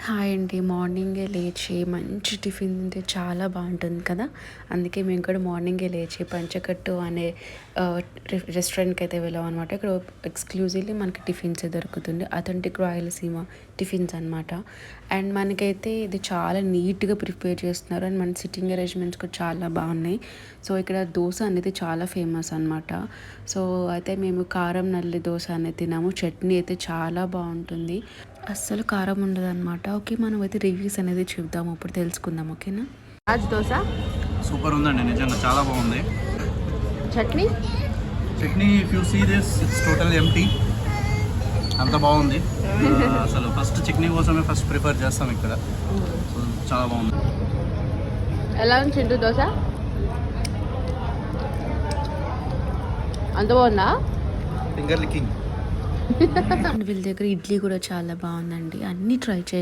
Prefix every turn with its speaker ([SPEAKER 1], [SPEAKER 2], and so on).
[SPEAKER 1] Hi అండి. మార్నింగే లేచి మంచి టిఫిన్ తింటే చాలా బాగుంటుంది కదా. అందుకే మేము కూడా మార్నింగే లేచి పంచకట్టు అనే రెస్టారెంట్కి అయితే వెళ్ళాం అనమాట. ఇక్కడ ఎక్స్క్లూజివ్లీ మనకి టిఫిన్స్ దొరుకుతుంది. అథెంటిక్ రాయలసీమ టిఫిన్స్ అనమాట. అండ్ మనకైతే ఇది చాలా నీట్గా ప్రిపేర్ చేస్తున్నారు. అండ్ మన సిట్టింగ్ అరేంజ్మెంట్స్ కూడా చాలా బాగున్నాయి. సో ఇక్కడ దోశ అనేది చాలా ఫేమస్ అనమాట. సో అయితే మేము కారం నల్లి దోశ అనేది తిన్నాము. చట్నీ అయితే చాలా బాగుంటుంది, అస్సలు కారం ఉండదు అనమాట. ఓకే, మనం అయితే రివ్యూస్ అనేది చూద్దాము, ఇప్పుడు తెలుసుకుందాం. ఓకేనా. రాజ్ దోశ
[SPEAKER 2] సూపర్ ఉందండి, నిజంగా చాలా బాగుంది.
[SPEAKER 1] Chutney
[SPEAKER 2] if you see this it's total empty. అంత బాగుంది. అసలు ఫస్ట్ చట్నీ కోసమే ఫస్ట్ ప్రిఫర్ చేస్తాం ఇక్కడ. సో చాలా బాగుంది.
[SPEAKER 1] ఎలా ఉంది చింటూ దోశ? అంత బాగుందా?
[SPEAKER 2] ఫింగర్ లికింగ్.
[SPEAKER 1] వీళ్ళ దగ్గర ఇడ్లీ కూడా చాలా బాగుందండి. అన్నీ ట్రై చేయండి.